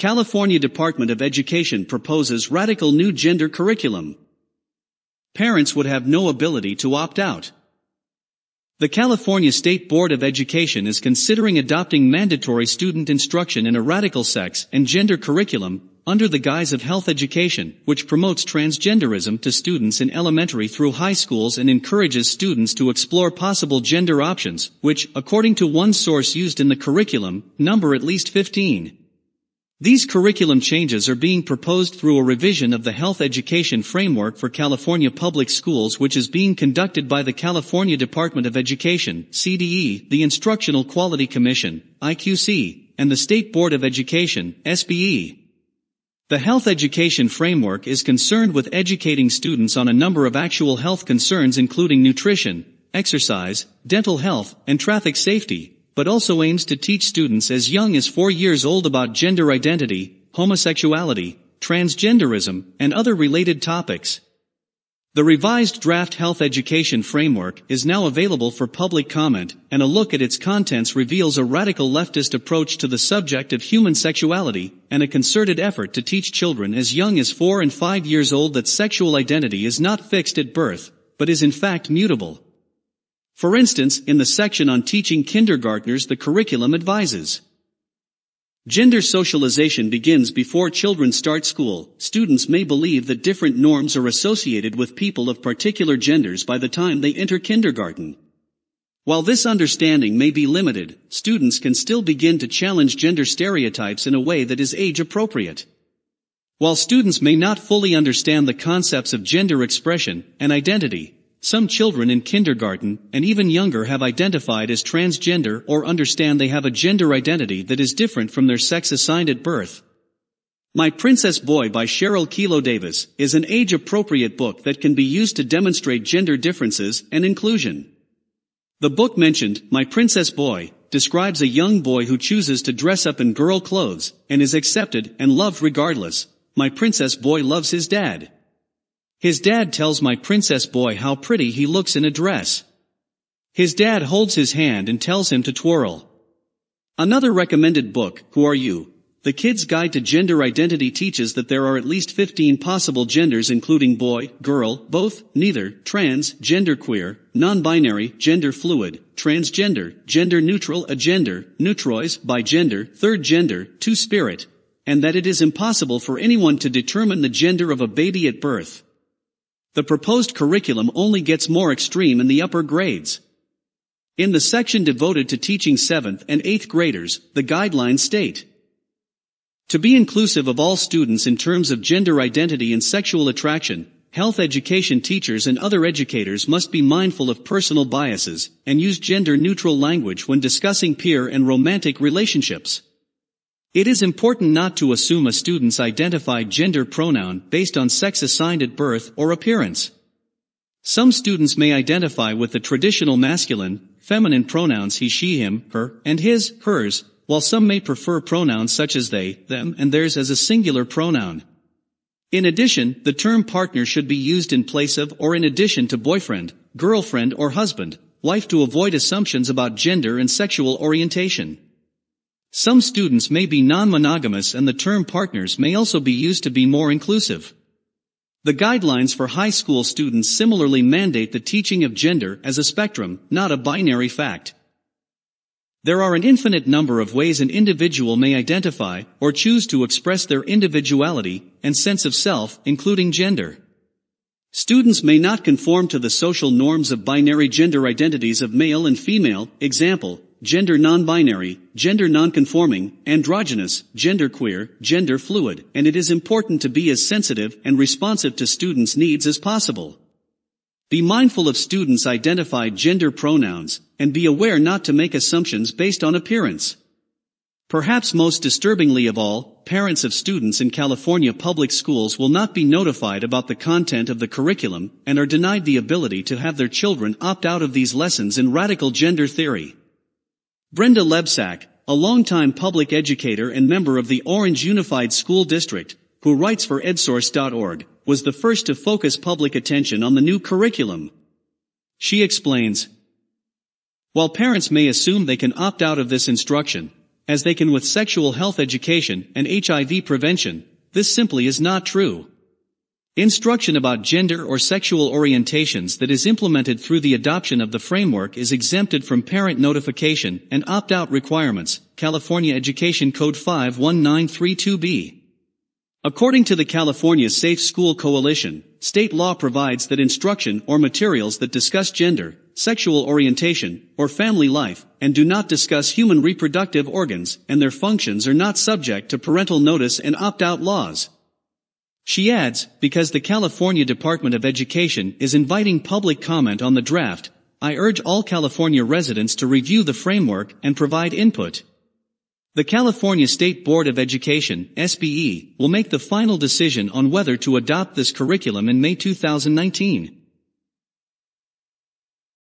California Department of Education proposes radical new gender curriculum. Parents would have no ability to opt out. The California State Board of Education is considering adopting mandatory student instruction in a radical sex and gender curriculum, under the guise of health education, which promotes transgenderism to students in elementary through high schools and encourages students to explore possible gender options, which, according to one source used in the curriculum, number at least 15. These curriculum changes are being proposed through a revision of the Health Education Framework for California Public Schools, which is being conducted by the California Department of Education, CDE, the Instructional Quality Commission, IQC, and the State Board of Education, SBE. The Health Education Framework is concerned with educating students on a number of actual health concerns including nutrition, exercise, dental health, and traffic safety, but also aims to teach students as young as 4 years old about gender identity, homosexuality, transgenderism, and other related topics. The revised draft Health Education Framework is now available for public comment, and a look at its contents reveals a radical leftist approach to the subject of human sexuality, and a concerted effort to teach children as young as 4 and 5 years old that sexual identity is not fixed at birth, but is in fact mutable. For instance, in the section on teaching kindergartners, the curriculum advises: gender socialization begins before children start school. Students may believe that different norms are associated with people of particular genders by the time they enter kindergarten. While this understanding may be limited, students can still begin to challenge gender stereotypes in a way that is age appropriate. While students may not fully understand the concepts of gender expression and identity, some children in kindergarten, and even younger, have identified as transgender or understand they have a gender identity that is different from their sex assigned at birth. My Princess Boy by Cheryl Kelo Davis is an age-appropriate book that can be used to demonstrate gender differences and inclusion. The book mentioned, My Princess Boy, describes a young boy who chooses to dress up in girl clothes, and is accepted and loved regardless. My Princess Boy loves his dad. His dad tells my princess boy how pretty he looks in a dress. His dad holds his hand and tells him to twirl. Another recommended book, Who Are You? The Kid's Guide to Gender Identity, teaches that there are at least 15 possible genders including boy, girl, both, neither, trans, genderqueer, non-binary, gender fluid, transgender, gender neutral, agender, neutrois, bigender, third gender, two-spirit, and that it is impossible for anyone to determine the gender of a baby at birth. The proposed curriculum only gets more extreme in the upper grades. In the section devoted to teaching 7th and 8th graders, the guidelines state: to be inclusive of all students in terms of gender identity and sexual attraction, health education teachers and other educators must be mindful of personal biases, and use gender-neutral language when discussing peer and romantic relationships. It is important not to assume a student's identified gender pronoun based on sex assigned at birth or appearance. Some students may identify with the traditional masculine, feminine pronouns he, she, him, her, and his, hers, while some may prefer pronouns such as they, them, and theirs as a singular pronoun. In addition, the term partner should be used in place of or in addition to boyfriend, girlfriend, or husband, wife to avoid assumptions about gender and sexual orientation. Some students may be non-monogamous, and the term partners may also be used to be more inclusive. The guidelines for high school students similarly mandate the teaching of gender as a spectrum, not a binary fact. There are an infinite number of ways an individual may identify or choose to express their individuality and sense of self, including gender. Students may not conform to the social norms of binary gender identities of male and female, example, gender non-binary, gender non-conforming, androgynous, genderqueer, gender fluid, and it is important to be as sensitive and responsive to students' needs as possible. Be mindful of students' identified gender pronouns, and be aware not to make assumptions based on appearance. Perhaps most disturbingly of all, parents of students in California public schools will not be notified about the content of the curriculum and are denied the ability to have their children opt out of these lessons in radical gender theory. Brenda Lebsack, a longtime public educator and member of the Orange Unified School District, who writes for EdSource.org, was the first to focus public attention on the new curriculum. She explains, while parents may assume they can opt out of this instruction, as they can with sexual health education and HIV prevention. This simply is not true. Instruction about gender or sexual orientations that is implemented through the adoption of the framework is exempted from parent notification and opt-out requirements, California Education Code 51932B. According to the California Safe School Coalition, state law provides that instruction or materials that discuss gender, sexual orientation, or family life, and do not discuss human reproductive organs and their functions are not subject to parental notice and opt-out laws. She adds, because the California Department of Education is inviting public comment on the draft, I urge all California residents to review the framework and provide input. The California State Board of Education, SBE, will make the final decision on whether to adopt this curriculum in May 2019.